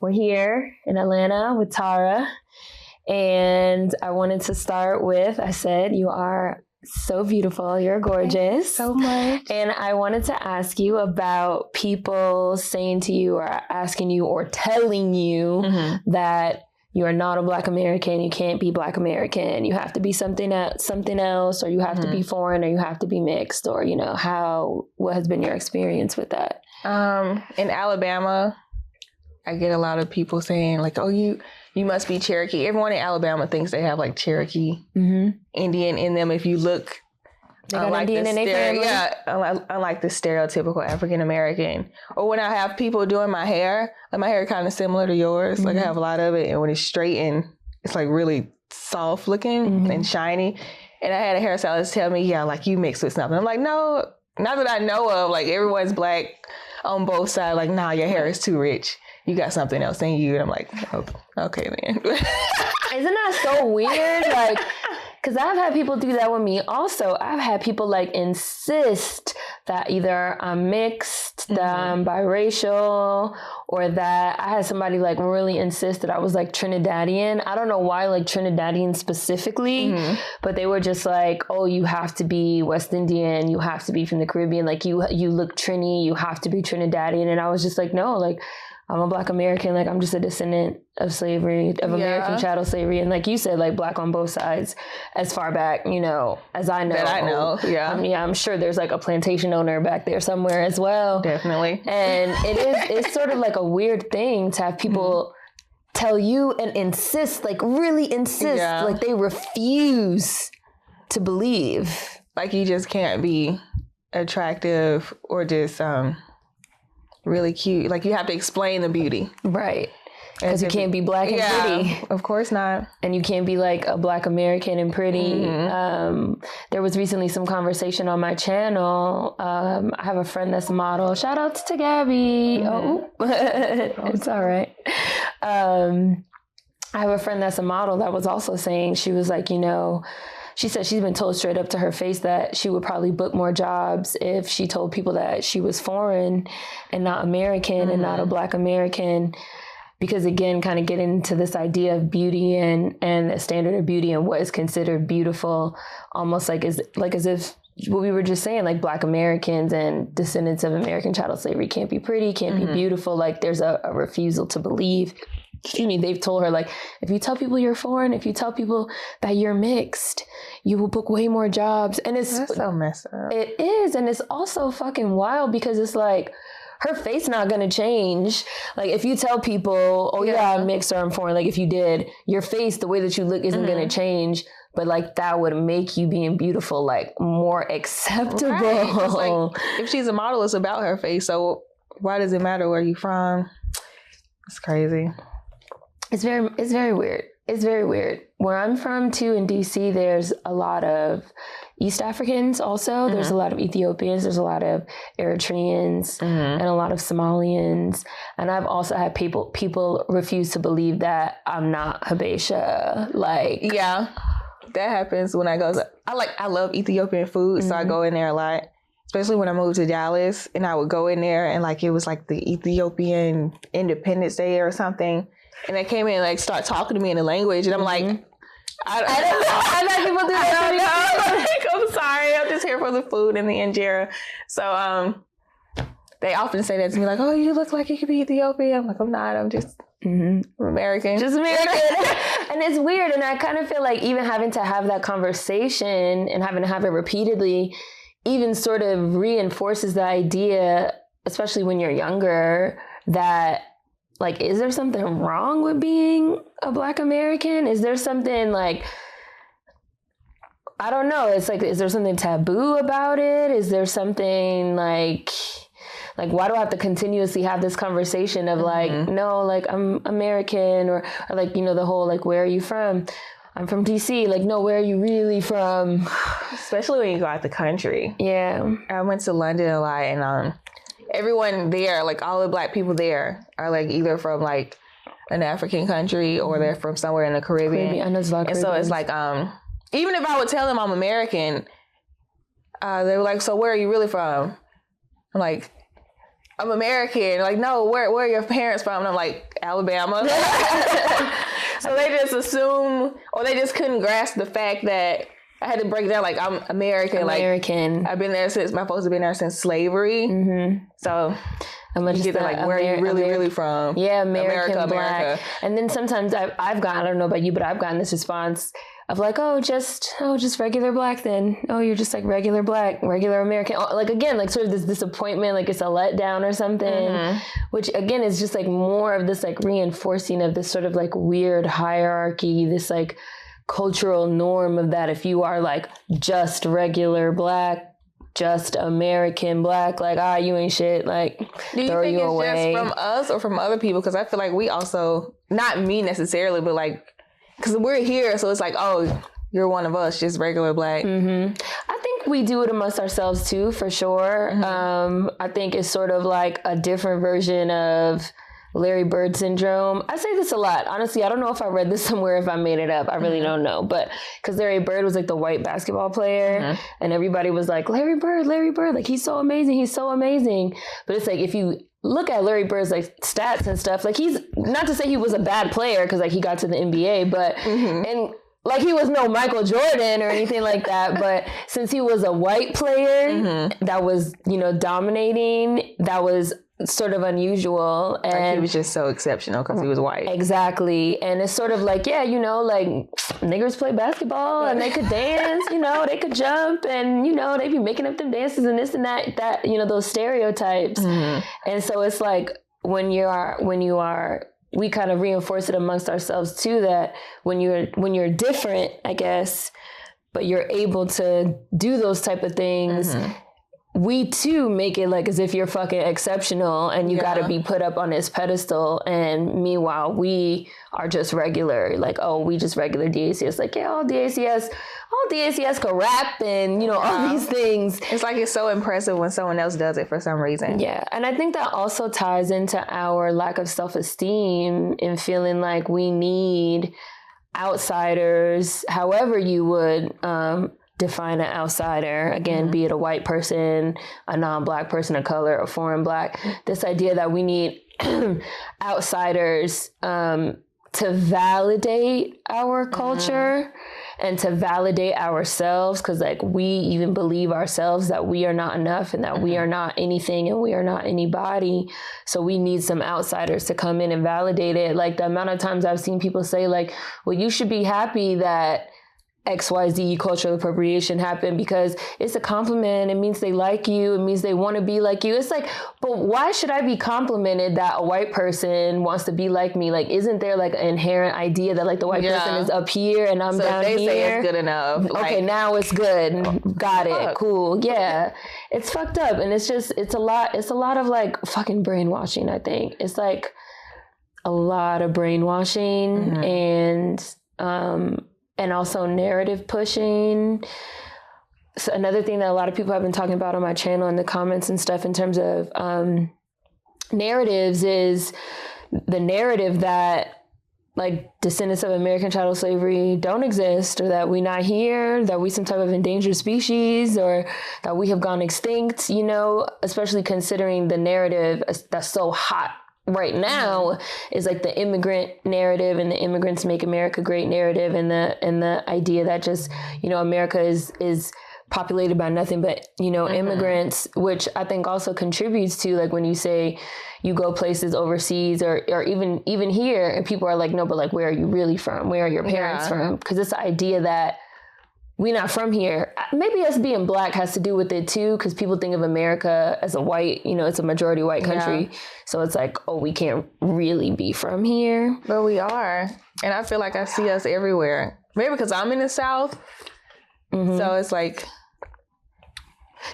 We're here in Atlanta with Tara, and I wanted to start with, I said, you are so beautiful. You're gorgeous. Thank you so much. And I wanted to ask you about people saying to you or asking you or telling you that you are not a Black American. You can't be Black American. You have to be something else, or you have to be foreign, or you have to be mixed, or, you know, what has been your experience with that? In Alabama, I get a lot of people saying like, oh, you must be Cherokee. Everyone in Alabama thinks they have like Cherokee Indian in them. If you look, they got Indian in their family? Yeah, unlike the stereotypical African American. Or when I have people doing my hair, like my hair kind of similar to yours. Like I have a lot of it, and when it's straightened, it's like really soft looking and shiny. And I had a hairstylist tell me, yeah, like you mixed with something. I'm like, no, not that I know of. Like everyone's Black on both sides. Like, nah, your hair is too rich. You got something else in you. And I'm like, okay, man. Isn't that so weird? Like, because I've had people do that with me also. I've had people like insist that either I'm mixed, that I'm biracial, or that I had somebody like really insist that I was like Trinidadian. I don't know why, like Trinidadian specifically, but they were just like, oh, you have to be West Indian, you have to be from the Caribbean, like you look Trini, you have to be Trinidadian. And I was just like, no, like I'm a Black American, like I'm just a descendant of slavery, of American chattel slavery. And like you said, like Black on both sides as far back, you know, as I know. That I know, yeah. I'm sure there's like a plantation owner back there somewhere as well. Definitely. And it's sort of like a weird thing to have people tell you and insist, like really insist, like they refuse to believe. Like you just can't be attractive or just really cute. Like you have to explain the beauty. Right. Because you can't be Black and pretty. Of course not. And you can't be like a Black American and pretty. There was recently some conversation on my channel. I have a friend that's a model. Shout out to Gabby. It's all right. I have a friend that's a model that was also saying, she was like, you know, she said she's been told straight up to her face that she would probably book more jobs if she told people that she was foreign and not American and not a Black American. Because again, kind of getting into this idea of beauty and the standard of beauty and what is considered beautiful, almost like as if what we were just saying, like Black Americans and descendants of American chattel slavery can't be pretty, can't be beautiful. Like there's a refusal to believe. They've told her, like, if you tell people you're foreign, if you tell people that you're mixed, you will book way more jobs. And that's so messed up. It is. And it's also fucking wild because it's like, her face not going to change. Like if you tell people, oh yeah, I'm mixed or I'm foreign, like if you did, your face, the way that you look isn't going to change. But like that would make you being beautiful like more acceptable. Right. Like, if she's a model, it's about her face. So why does it matter where you're from? It's crazy. It's very weird. It's very weird. Where I'm from too in DC, there's a lot of East Africans also. There's a lot of Ethiopians. There's a lot of Eritreans and a lot of Somalians. And I've also had people refuse to believe that I'm not Habesha. Like, yeah, that happens when I go. I love Ethiopian food, so I go in there a lot. Especially when I moved to Dallas, and I would go in there and like it was like the Ethiopian Independence Day or something. And they came in and like start talking to me in the language, and I'm like, I don't know. I've had people do that. I'm sorry, I'm just here for the food and the injera. So they often say that to me, like, "Oh, you look like you could be Ethiopian." I'm like, I'm not. I'm just American. Just American. And it's weird, and I kind of feel like even having to have that conversation and having to have it repeatedly, even sort of reinforces the idea, especially when you're younger, that. Like, is there something wrong with being a Black American? Is there something like, I don't know. It's like, is there something taboo about it? Is there something like why do I have to continuously have this conversation of like, no, like I'm American or like, you know, the whole, like, where are you from? I'm from DC. Like, no, where are you really from? Especially when you go out the country. Yeah. I went to London a lot, and everyone there, like all the Black people there are like either from like an African country or they're from somewhere in the Caribbean. And so it's like, even if I would tell them I'm American, they were like, so where are you really from? I'm like, I'm American. Like, no, where are your parents from? And I'm like, Alabama. So they just assume, or they just couldn't grasp the fact that I had to break down, like, I'm American. American. Like, I've been there since, my folks have been there since slavery. Mm-hmm. So you get that, like, where are you really from? Yeah, American Black. And then sometimes I've gotten, I don't know about you, but I've gotten this response of like, just regular Black then. Oh, you're just like regular Black, regular American. Like, again, like sort of this disappointment, like it's a letdown or something, which again is just like more of this like reinforcing of this sort of like weird hierarchy, this like cultural norm of that if you are like just regular Black, just American Black, like, you ain't shit, like, do you throw think you it's away. just from us or from other people? Because I feel like we also, not me necessarily, but like, because we're here, so it's like, oh, you're one of us, just regular Black. Mm-hmm. I think we do it amongst ourselves too, for sure. Mm-hmm. I think it's sort of like a different version of Larry Bird syndrome. I say this a lot. Honestly, I don't know if I read this somewhere, if I made it up. I really don't know. But because Larry Bird was like the white basketball player and everybody was like, Larry Bird, like he's so amazing. But it's like, if you look at Larry Bird's like stats and stuff, like he's, not to say he was a bad player because like he got to the NBA, but and like he was no Michael Jordan or anything like that, but since he was a white player that was, dominating, that was sort of unusual. And like he was just so exceptional because he was white. Exactly. And it's sort of like, like niggers play basketball and they could dance, they could jump and, they be making up them dances and this and that, those stereotypes. And so it's like when you are, we kind of reinforce it amongst ourselves too, that when you're different, I guess, but you're able to do those type of things, we too make it like as if you're fucking exceptional and you gotta be put up on this pedestal. And meanwhile, we are just regular, like, we just regular DACS. Like, all DACS can rap and, all these things. It's like it's so impressive when someone else does it for some reason. Yeah. And I think that also ties into our lack of self-esteem and feeling like we need outsiders, however you would, define an outsider, again, be it a white person, a non-Black person of color, a foreign Black, this idea that we need outsiders to validate our culture and to validate ourselves, because like we even believe ourselves that we are not enough and that we are not anything and we are not anybody. So we need some outsiders to come in and validate it. Like the amount of times I've seen people say like, well, you should be happy that XYZ cultural appropriation happened because it's a compliment. It means they like you. It means they want to be like you. It's like, but why should I be complimented that a white person wants to be like me? Like, isn't there like an inherent idea that like the white person is up here and I'm down here? So they say it's good enough. Okay, now it's good. Got it. Cool. Yeah. It's fucked up. And it's a lot of like fucking brainwashing, I think. It's like a lot of brainwashing and also narrative pushing. So another thing that a lot of people have been talking about on my channel in the comments and stuff in terms of narratives is the narrative that like descendants of American chattel slavery don't exist, or that we're not here, that we some type of endangered species, or that we have gone extinct, especially considering the narrative that's so hot right now is like the immigrant narrative and the immigrants make America great narrative, and the idea that just, America is populated by nothing but, immigrants, which I think also contributes to like when you say you go places overseas or even here and people are like, no, but like, where are you really from? Where are your parents from? Because it's the idea that we're not from here. Maybe us being Black has to do with it too, because people think of America as a white, it's a majority white country. So it's like, we can't really be from here. But we are. And I feel like I see us everywhere. Maybe because I'm in the South. So it's like,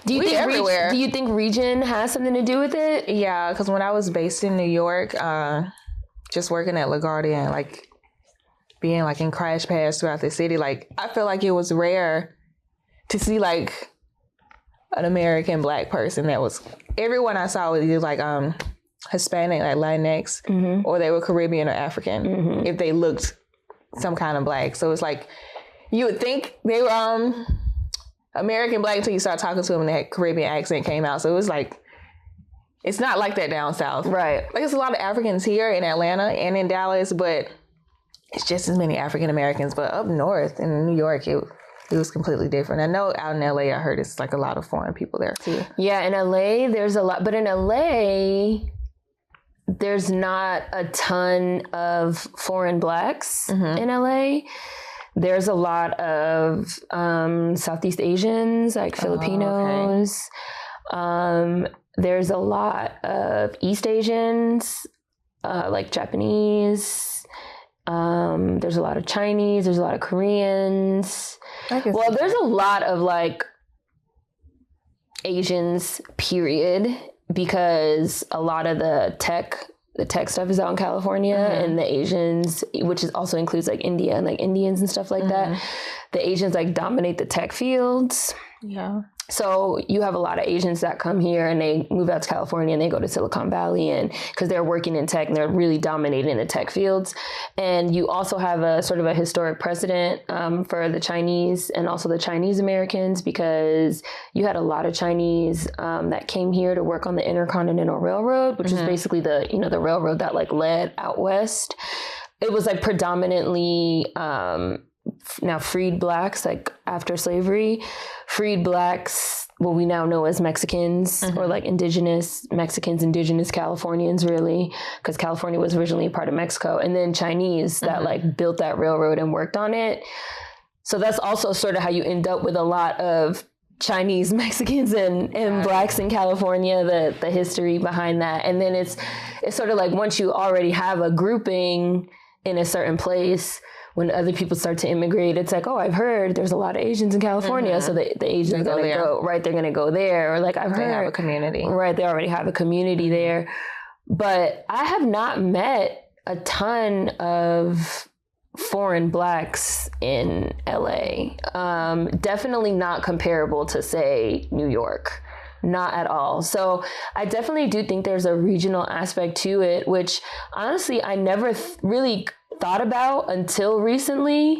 do you think region has something to do with it? Yeah, because when I was based in New York, just working at LaGuardia, like, being like in crash pads throughout the city, like I feel like it was rare to see like an American Black person that was, everyone I saw was either like Hispanic, like Latinx, or they were Caribbean or African, if they looked some kind of Black. So it's like you would think they were American Black until you start talking to them and that Caribbean accent came out. So it was like It's not like that down south. Right. Like, there's a lot of Africans here in Atlanta and in Dallas, but it's just as many African Americans. But up north in New York, it was completely different. I know out in LA, I heard it's like a lot of foreign people there too. Yeah, in LA, there's a lot. But in LA, there's not a ton of foreign Blacks in LA. There's a lot of Southeast Asians, like Filipinos. Okay. There's a lot of East Asians, like Japanese. There's a lot of Chinese. There's a lot of Koreans. Well, there's a lot of like Asians, period, because a lot of the tech stuff is out in California, and the Asians, which also includes like India and like Indians and stuff like that. The Asians like dominate the tech fields. Yeah. So you have a lot of Asians that come here and they move out to California and they go to Silicon Valley, and because they're working in tech and they're really dominating the tech fields. And you also have a sort of a historic precedent for the Chinese and also the Chinese Americans, because you had a lot of Chinese that came here to work on the Intercontinental Railroad, which is basically the railroad that like led out west. It was like predominantly now freed Blacks, like after slavery, freed Blacks, what we now know as Mexicans, or like indigenous Mexicans, indigenous Californians, really, because California was originally a part of Mexico, and then Chinese that like built that railroad and worked on it. So that's also sort of how you end up with a lot of Chinese, Mexicans, and Blacks in California, the history behind that. And then it's sort of like once you already have a grouping in a certain place, when other people start to immigrate, it's like, oh, I've heard there's a lot of Asians in California, so the Asians are going to go, right, they're going to go there. Or like I've heard. They have a community. Right, they already have a community there. But I have not met a ton of foreign Blacks in LA. Definitely not comparable to, say, New York. Not at all. So I definitely do think there's a regional aspect to it, which honestly, I never really thought about until recently.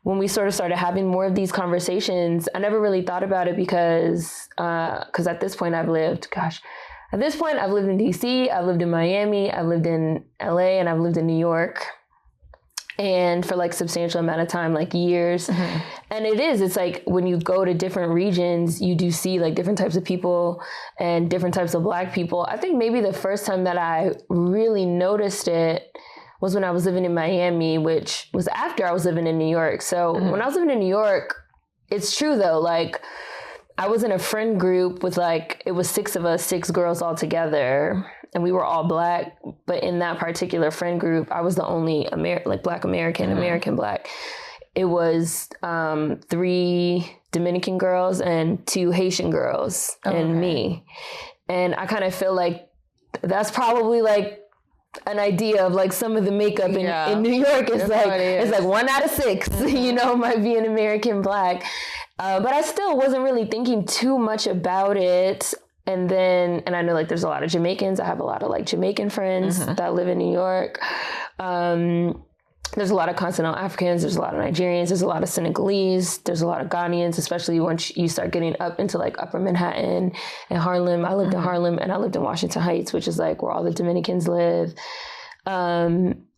When we sort of started having more of these conversations. I never really thought about it because at this point I've lived in DC, I've lived in Miami, I've lived in LA, and I've lived in New York. And for like substantial amount of time, like years. And it's like when you go to different regions, you do see like different types of people and different types of Black people. I think maybe the first time that I really noticed it was when I was living in Miami, which was after I was living in New York. So when I was living in New York, it's true though, like I was in a friend group with like, it was 6 of us, 6 girls all together. And we were all Black, but in that particular friend group, I was the only Black American Black. It was 3 Dominican girls and 2 Haitian girls and me. And I kind of feel like that's probably like an idea of like some of the makeup in New York. It's like 1 out of 6, might be an American Black. But I still wasn't really thinking too much about it. And I know like there's a lot of Jamaicans. I have a lot of like Jamaican friends that live in New York. There's a lot of continental Africans. There's a lot of Nigerians. There's a lot of Senegalese. There's a lot of Ghanaians, especially once you start getting up into like Upper Manhattan and Harlem. I lived in Harlem and I lived in Washington Heights, which is like where all the Dominicans live.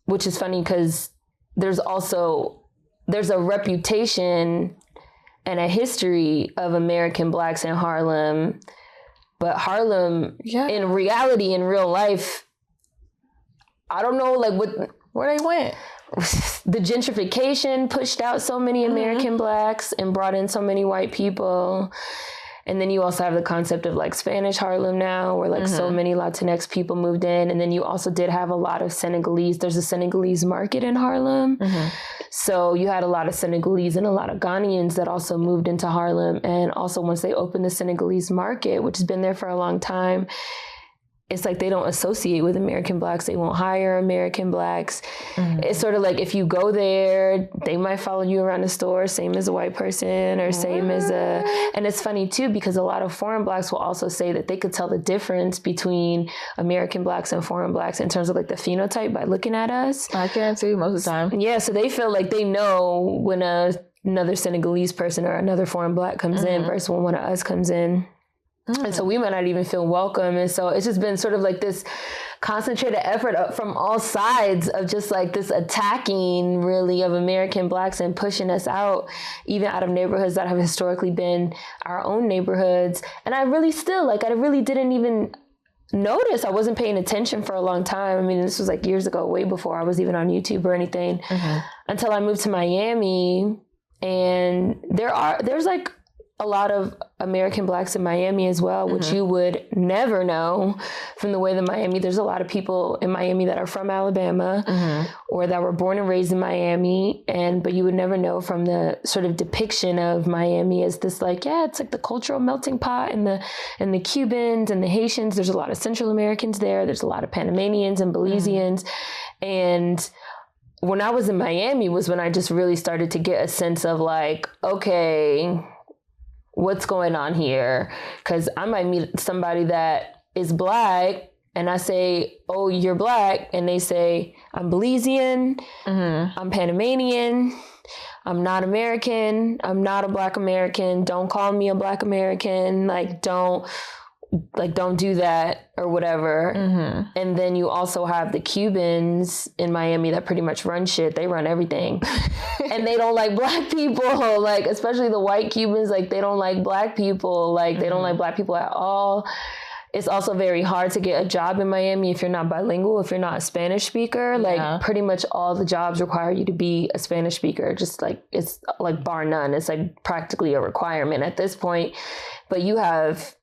Which is funny because there's a reputation and a history of American Blacks in Harlem. But Harlem, in reality, in real life, I don't know, like where they went. The gentrification pushed out so many American Blacks and brought in so many white people. And then you also have the concept of like Spanish Harlem now, where like so many Latinx people moved in. And then you also did have a lot of Senegalese. There's a Senegalese market in Harlem. So you had a lot of Senegalese and a lot of Ghanaians that also moved into Harlem. And also once they opened the Senegalese market, which has been there for a long time, it's like they don't associate with American Blacks. They won't hire American Blacks. It's sort of like if you go there, they might follow you around the store, same as a white person or same as and it's funny too, because a lot of foreign Blacks will also say that they could tell the difference between American Blacks and foreign Blacks in terms of like the phenotype by looking at us. I can too, most of the time. Yeah, so they feel like they know when another Senegalese person or another foreign Black comes in versus when one of us comes in. And so we might not even feel welcome. And so it's just been sort of like this concentrated effort from all sides of just like this attacking really of American Blacks and pushing us out, even out of neighborhoods that have historically been our own neighborhoods. And I really didn't even notice. I wasn't paying attention for a long time. I mean, this was like years ago, way before I was even on YouTube or anything, until I moved to Miami. And there's like a lot of American Blacks in Miami as well, which you would never know from the way that there's a lot of people in Miami that are from Alabama or that were born and raised in Miami. But you would never know from the sort of depiction of Miami as this like, it's like the cultural melting pot and the Cubans and the Haitians. There's a lot of Central Americans there. There's a lot of Panamanians and Belizeans. And when I was in Miami was when I just really started to get a sense of like, okay, what's going on here? Because I might meet somebody that is Black and I say, oh, you're Black. And they say, I'm Belizean, I'm Panamanian, I'm not American, I'm not a Black American, don't call me a Black American, don't do that or whatever. And then you also have the Cubans in Miami that pretty much run shit. They run everything. And they don't like Black people, like especially the white Cubans, like they don't like Black people, like they don't like Black people at all. It's also very hard to get a job in Miami if you're not bilingual, if you're not a Spanish speaker. Like pretty much all the jobs require you to be a Spanish speaker. Just like it's like bar none. It's like practically a requirement at this point. But you have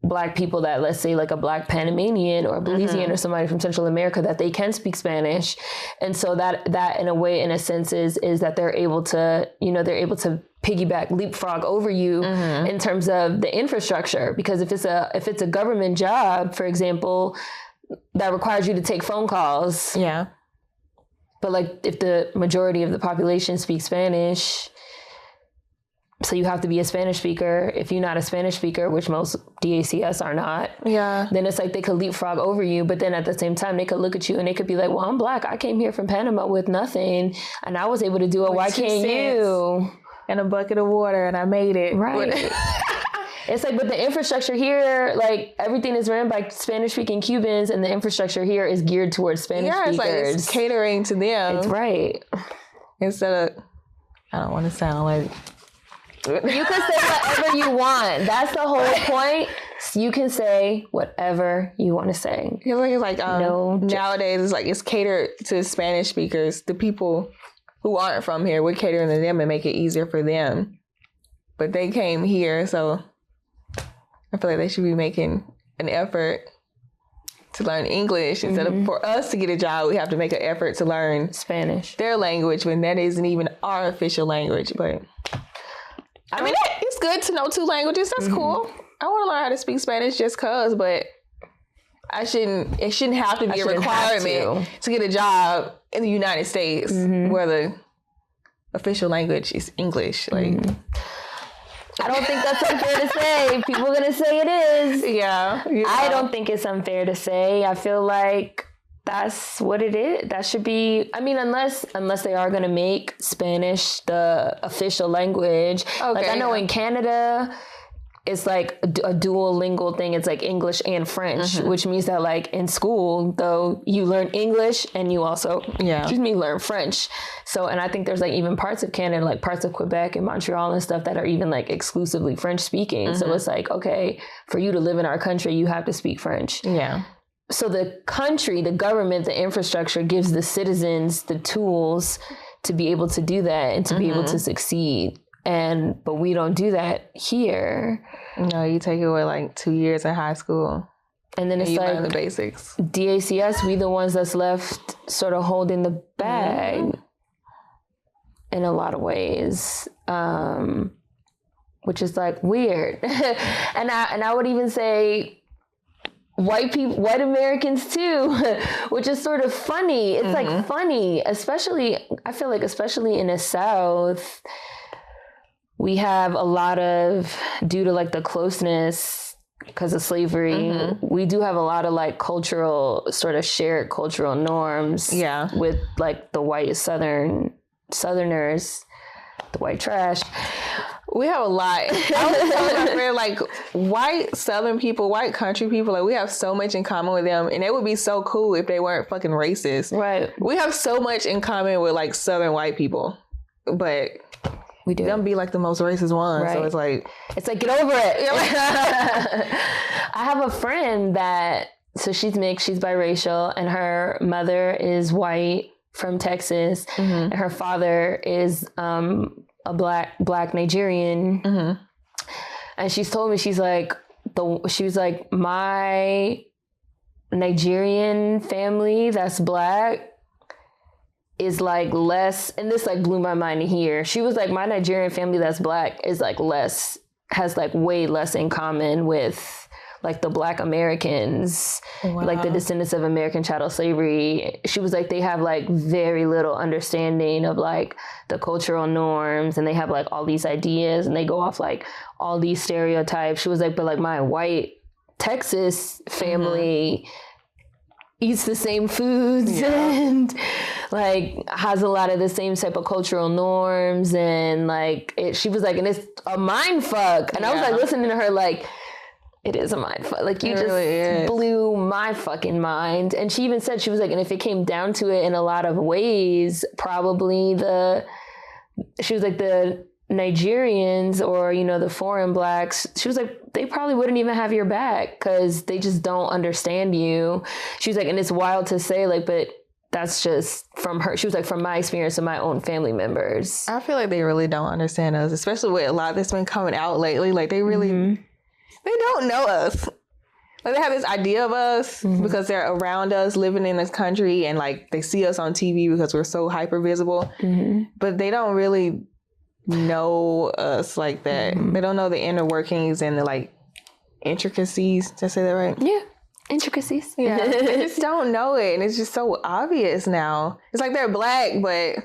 Black people that, let's say like a Black Panamanian or Belizean or somebody from Central America, that they can speak Spanish. And so that in a way, in a sense is that they're able to piggyback, leapfrog over you in terms of the infrastructure. Because if it's a government job, for example, that requires you to take phone calls. Yeah. But like if the majority of the population speaks Spanish, so you have to be a Spanish speaker. If you're not a Spanish speaker, which most DACS are not, then it's like they could leapfrog over you. But then at the same time, they could look at you and they could be like, well, I'm Black. I came here from Panama with nothing and I was able to do it. Why can't you? And a bucket of water and I made it. Right. It's like, but the infrastructure here, like everything is ran by Spanish speaking Cubans and the infrastructure here is geared towards Spanish speakers. It's like it's catering to them. It's right. Instead of, I don't want to sound like... You can say whatever you want. That's the whole point. You can say whatever you want to say. It's like nowadays it's like it's catered to Spanish speakers. The people who aren't from here, we're catering to them and make it easier for them. But they came here, so I feel like they should be making an effort to learn English instead of for us to get a job. We have to make an effort to learn Spanish, their language, when that isn't even our official language. But I mean, it's good to know 2 languages. That's cool. I want to learn how to speak Spanish just cause, but it shouldn't have to be a requirement to get a job in the United States where the official language is English. Like, I don't think that's unfair to say. People are going to say it is. Yeah. I don't think it's unfair to say. I feel like that's what it is. That should be, I mean, unless they are going to make Spanish the official language. Okay, like I know in Canada, it's like a dual lingual thing. It's like English and French, which means that like in school, though, you learn English and you also, learn French. So, and I think there's like even parts of Canada, like parts of Quebec and Montreal and stuff that are even like exclusively French speaking. So it's like, okay, for you to live in our country, you have to speak French. Yeah. So the country, the government, the infrastructure gives the citizens the tools to be able to do that and to be able to succeed. But we don't do that here. No, you take away like 2 years in high school. And then it's you like learn the basics. DACS, we the ones that's left sort of holding the bag in a lot of ways. Which is like weird. and I would even say white Americans too, which is sort of funny. It's like funny, especially, I feel like especially in the South, we have a lot of, due to like the closeness because of slavery, we do have a lot of like cultural, sort of shared cultural norms with like the white Southerners, the white trash, We have a lot. I was telling my friend, like, white Southern people, white country people, like, we have so much in common with them. And it would be so cool if they weren't fucking racist. Right. We have so much in common with, like, Southern white people. But we do. them be, like, the most racist ones. Right. So it's like, get over it. I have a friend that, so she's mixed, she's biracial, and her mother is white from Texas. And her father is a black Nigerian. And she's told me, she was like, my Nigerian family that's black is like less, and this like blew my mind to hear. She was like, my Nigerian family that's black is like has like way less in common with like the Black Americans, like the descendants of American chattel slavery. She was like, they have like very little understanding of like the cultural norms, and they have like all these ideas, and they go off like all these stereotypes. She was like, but like my white Texas family eats the same foods and like has a lot of the same type of cultural norms, and like she was like, and it's a mind fuck. And I was like listening to her like, it is a mind fuck. Like, you just really blew my fucking mind. And she even said, she was like, and if it came down to it in a lot of ways, probably she was like, the Nigerians or, you know, the foreign blacks, she was like, they probably wouldn't even have your back because they just don't understand you. She was like, and it's wild to say, like, but that's just from her. She was like, from my experience of my own family members. I feel like they really don't understand us, especially with a lot that's been coming out lately. Like, they really... They don't know us. Like, they have this idea of us because they're around us, living in this country, and like they see us on TV because we're so hyper visible. But they don't really know us like that. They don't know the inner workings and the like intricacies. Did I say that right? Yeah. Intricacies. Yeah. They just don't know it, and it's just so obvious now. It's like they're black, but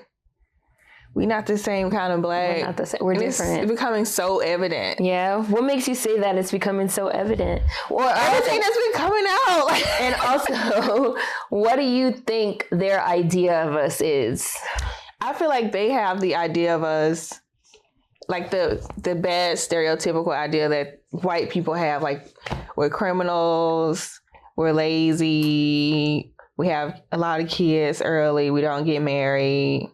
we're not the same kind of black. We're not the same. We're different. It's becoming so evident. Yeah. What makes you say that it's becoming so evident? Or everything that's been coming out. And also, what do you think their idea of us is? I feel like they have the idea of us, like the bad stereotypical idea that white people have, like we're criminals, we're lazy, we have a lot of kids early, we don't get married,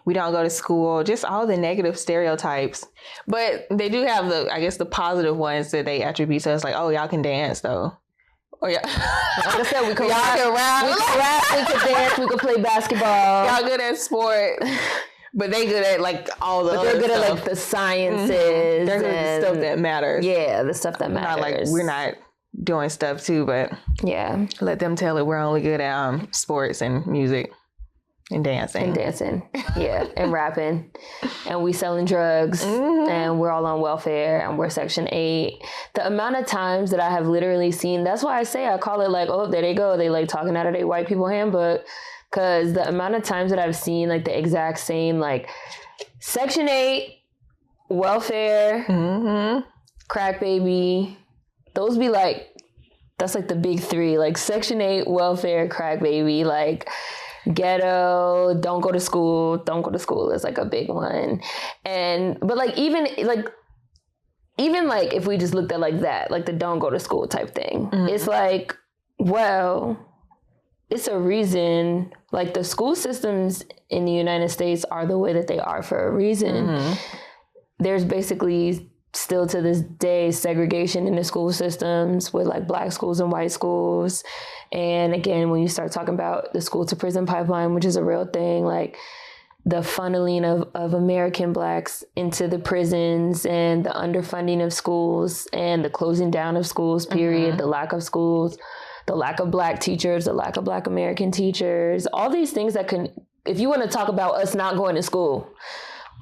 we don't go to school, just all the negative stereotypes. But they do have the positive ones that they attribute to us, like, oh, y'all can dance though. Oh yeah. Like I said, we can rap, we can dance, we can play basketball. Y'all good at sport. But they good at like all the other stuff. But they're good at like the sciences. They're good at the stuff that matters. Yeah, the stuff that matters. We're not doing stuff too, but yeah. Let them tell it we're only good at sports and music. And dancing. Yeah, and rapping. And we selling drugs. And we're all on welfare. And we're Section 8. The amount of times that I have literally seen, that's why I call it like, oh, there they go. They like talking out of their white people handbook. Because the amount of times that I've seen like the exact same, like Section 8, welfare, crack baby. Those be like, that's like the big three. Like Section 8, welfare, crack baby, like... Ghetto, don't go to school is like a big one. But like even like if we just looked at like that, like the don't go to school type thing, it's like, well, it's a reason. Like the school systems in the United States are the way that they are for a reason. There's basically still to this day segregation in the school systems with like black schools and white schools. And again, when you start talking about the school to prison pipeline, which is a real thing, like the funneling of American blacks into the prisons and the underfunding of schools and the closing down of schools, period, the lack of schools, the lack of black teachers, the lack of black American teachers, all these things that can, if you want to talk about us not going to school,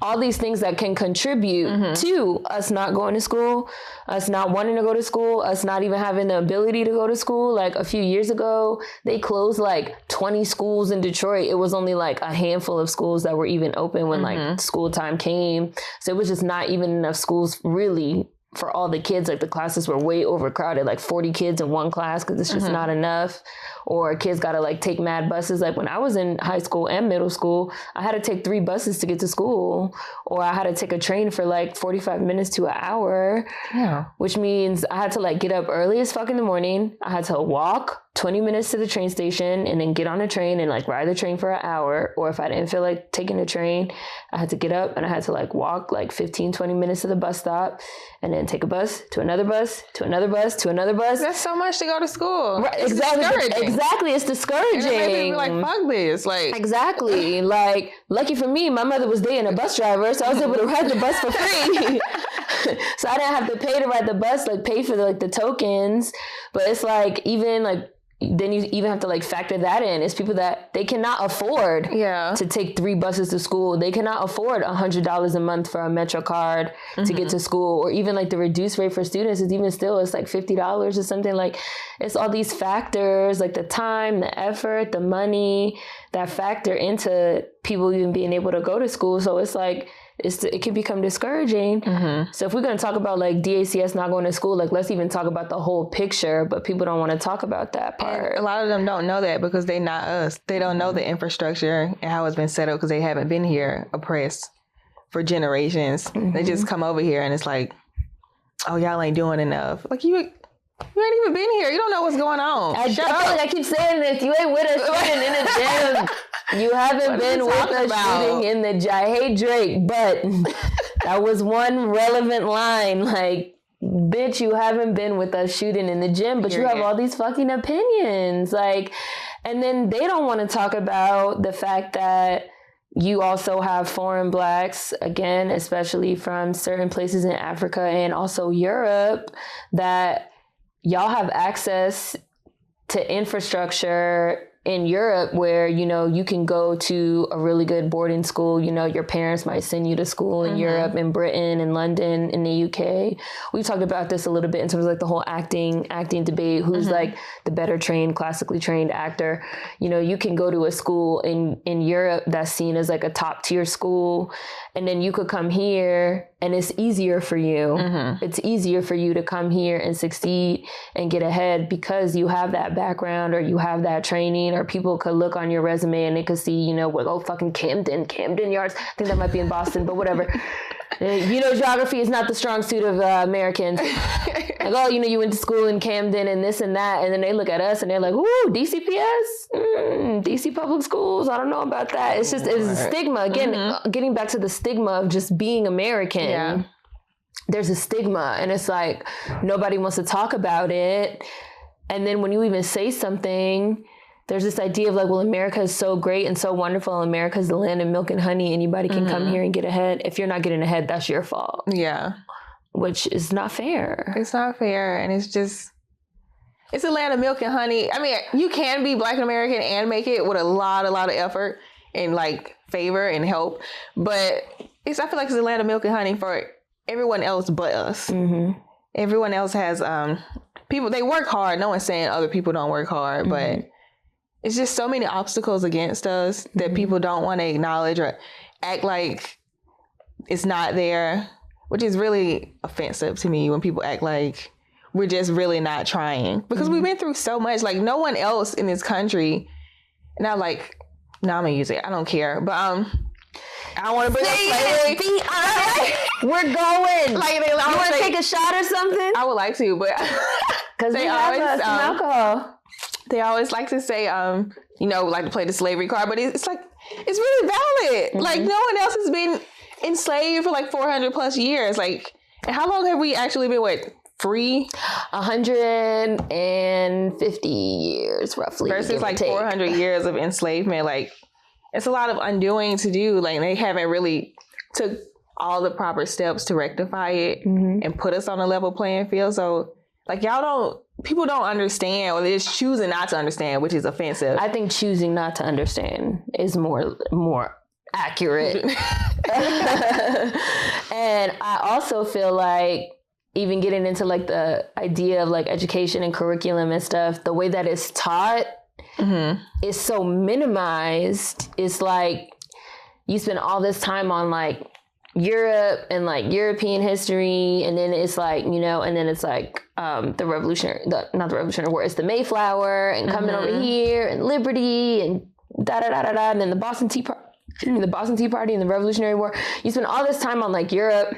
all these things that can contribute to us not going to school, us not wanting to go to school, us not even having the ability to go to school. Like a few years ago, they closed like 20 schools in Detroit. It was only like a handful of schools that were even open when like school time came. So it was just not even enough schools really for all the kids, like the classes were way overcrowded, like 40 kids in one class because it's just not enough. Or kids got to like take mad buses. Like when I was in high school and middle school, I had to take 3 buses to get to school, or I had to take a train for like 45 minutes to an hour, which means I had to like get up early as fuck in the morning. I had to walk 20 minutes to the train station and then get on a train and like ride the train for an hour. Or if I didn't feel like taking the train, I had to get up and I had to like walk like 15, 20 minutes to the bus stop and then take a bus to another bus, to another bus, to another bus. That's so much to go to school. Right, exactly. It's discouraging. And it made me like, fuck this. Like, exactly. Like, lucky for me, my mother was dating a bus driver, so I was able to ride the bus for free. So I didn't have to pay to ride the bus, like pay for the tokens. But it's like, even like, then you even have to like factor that in. It's people that they cannot afford to take 3 buses to school. They cannot afford $100 a month for a Metro card to get to school, or even like the reduced rate for students is even still, it's like $50 or something. Like, it's all these factors, like the time, the effort, the money that factor into people even being able to go to school. So it's like, it can become discouraging. So if we're going to talk about like DACS not going to school, like let's even talk about the whole picture, but people don't want to talk about that part. And a lot of them don't know that because they're not us. They don't know the infrastructure and how it's been set up because they haven't been here oppressed for generations. They just come over here and it's like, oh, y'all ain't doing enough. Like, you ain't even been here. You don't know what's going on. Shut up. Like I keep saying this. You ain't with us shooting in the gym. You haven't been with us shooting in the gym. I hate Drake, but that was one relevant line. Like, bitch, you haven't been with us shooting in the gym, but you have all these fucking opinions. Like, and then they don't want to talk about the fact that you also have foreign blacks, again, especially from certain places in Africa and also Europe, that y'all have access to infrastructure in Europe where, you know, you can go to a really good boarding school. You know, your parents might send you to school in Europe, in Britain, in London, in the UK. We talked about this a little bit in terms of like the whole acting debate. Who's like the better trained, classically trained actor? You know, you can go to a school in Europe that's seen as like a top tier school, and then you could come here and it's easier for you. It's easier for you to come here and succeed and get ahead because you have that background or you have that training, or people could look on your resume and they could see, you know, what, oh, fucking Camden Yards. I think that might be in Boston, but whatever. You know, geography is not the strong suit of Americans. Like, oh, you know, you went to school in Camden and this and that. And then they look at us and they're like, ooh, DCPS? DC public schools? I don't know about that. It's just, it's a stigma. Again, getting back to the stigma of just being American. Yeah. There's a stigma, and it's like, nobody wants to talk about it. And then when you even say something, there's this idea of like, well, America is so great and so wonderful. America is the land of milk and honey. Anybody can come here and get ahead. If you're not getting ahead, that's your fault. Yeah. Which is not fair. It's not fair. And it's just, it's a land of milk and honey. I mean, you can be Black American and make it with a lot of effort and like favor and help. But I feel like it's a land of milk and honey for everyone else but us. Everyone else has, people, they work hard. No one's saying other people don't work hard, but it's just so many obstacles against us that people don't want to acknowledge or act like it's not there, which is really offensive to me when people act like we're just really not trying, because we've been through so much. Like, no one else in this country, and I'm like, no, I'm gonna use it. I don't care, but I don't want to bring up slavery. We're going. Like, you want to take a shot or something? I would like to, but because they always some alcohol. They always like to say, you know, like to play the slavery card, but it's like, it's really valid. Like, no one else has been enslaved for like 400 plus years. Like, and how long have we actually been, free? 150 years, roughly. Versus like 400 years of enslavement. Like, it's a lot of undoing to do. Like, they haven't really took all the proper steps to rectify it and put us on a level playing field. So, like, people don't understand, or they're just choosing not to understand, which is offensive. I think choosing not to understand is more accurate. And I also feel like, even getting into like the idea of like education and curriculum and stuff, the way that it's taught is so minimized. It's like you spend all this time on like Europe and like European history, and then it's like, you know, and then it's like not the Revolutionary War, it's the Mayflower and coming over here and liberty and da da da da da, and then the Boston Tea Party and the Revolutionary War. You spend all this time on like Europe,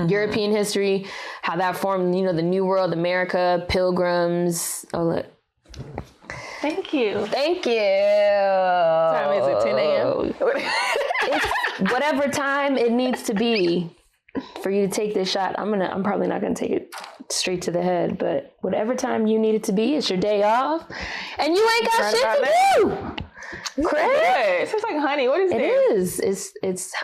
European history, how that formed, you know, the New World, America, Pilgrims. Oh, look. Thank you. What time is it? 10 a.m. It's whatever time it needs to be for you to take this shot. I'm probably not gonna take it straight to the head, but whatever time you need it to be, it's your day off, and you ain't got shit to do. Craig, it tastes like honey. What is this? It is. It's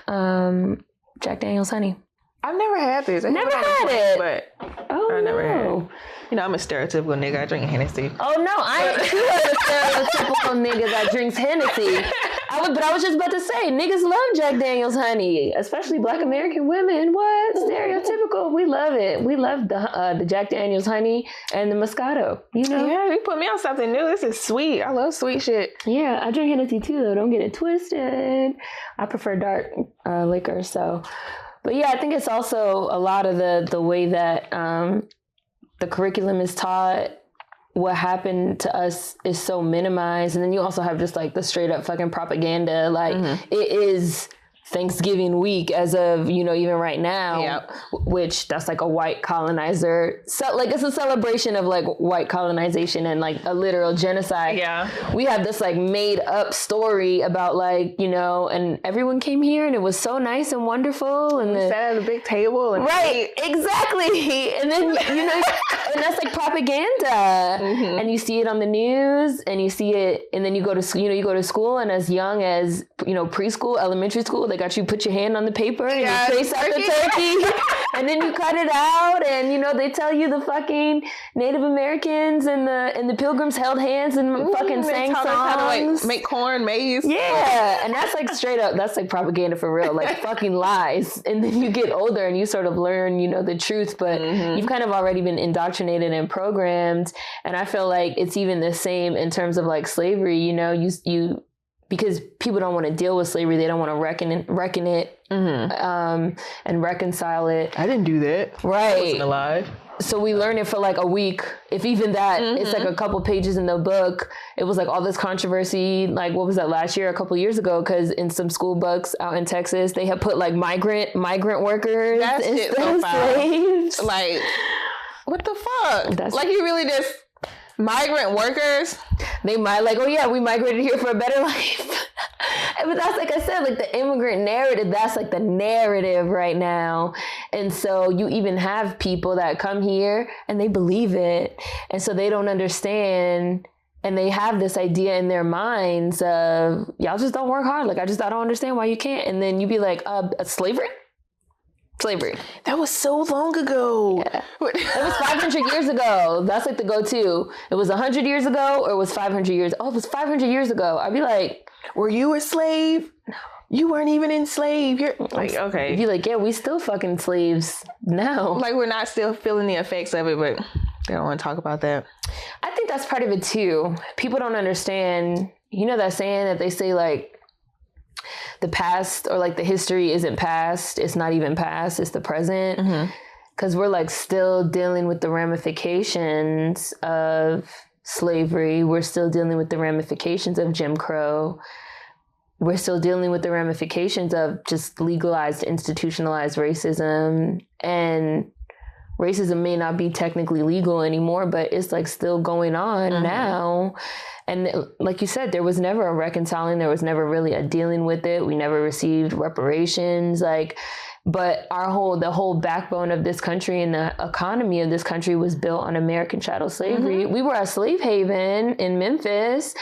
Jack Daniel's honey. I've never had this. Never had it. But I never had it. You know, I'm a stereotypical nigga. I drink Hennessy. Oh no, I ain't too a stereotypical nigga that drinks Hennessy. But I was just about to say, niggas love Jack Daniel's honey, especially Black American women. What? Stereotypical. We love it. We love the Jack Daniel's honey and the Moscato, you know? Yeah, you put me on something new. This is sweet. I love sweet shit. Yeah, I drink Hennessy too, though. Don't get it twisted. I prefer dark liquor, so... But yeah, I think it's also a lot of the way that the curriculum is taught. What happened to us is so minimized. And then you also have just like the straight up fucking propaganda. Like it is Thanksgiving week as of, you know, even right now, which that's like a white colonizer. So like it's a celebration of like white colonization and like a literal genocide. Yeah. We have this like made up story about like, you know, and everyone came here and it was so nice and wonderful. And we sat at a big table. And right, exactly. And then, you know, and that's like propaganda. And you see it on the news and you see it, and then you go to school, and as young as, you know, preschool, elementary school, they got you put your hand on the paper and you trace out the turkey and then you cut it out, and you know they tell you the fucking Native Americans and the Pilgrims held hands and fucking sang songs. How to like make corn, maize. Yeah, and that's like straight up, that's like propaganda for real, like fucking lies. And then you get older and you sort of learn, you know, the truth, but you've kind of already been indoctrinated and programmed. And I feel like it's even the same in terms of like slavery. You know, you because people don't want to deal with slavery. They don't want to reckon it and reconcile it. I didn't do that. Right. I wasn't alive. So we learn it for like a week, if even that. It's like a couple pages in the book. It was like all this controversy, like what was that last year, a couple years ago, because in some school books out in Texas, they had put like migrant workers instead of slaves. Like, what the fuck? Like you really just... Migrant workers, they might like, oh yeah, we migrated here for a better life. But that's, like I said, like the immigrant narrative, that's like the narrative right now. And so you even have people that come here and they believe it. And so they don't understand. And they have this idea in their minds of, y'all just don't work hard. Like, I don't understand why you can't. And then you be like, slavery? Slavery. That was so long ago. Yeah. It was 500 years ago. That's like the go-to. It was 100 years ago or it was 500 years. Oh, it was 500 years ago. I'd be like, were you a slave? No. You weren't even enslaved. You're like, okay. You'd be like, yeah, we still fucking slaves now. Like we're not still feeling the effects of it, but they don't want to talk about that. I think that's part of it too. People don't understand, you know that saying that they say like, the past or like the history isn't past. It's not even past. It's the present. Because we're like still dealing with the ramifications of slavery. We're still dealing with the ramifications of Jim Crow. We're still dealing with the ramifications of just legalized, institutionalized racism. And racism may not be technically legal anymore, but it's like still going on now. And like you said, there was never a reconciling. There was never really a dealing with it. We never received reparations. But the whole backbone of this country and the economy of this country was built on American chattel slavery. We were a slave haven in Memphis,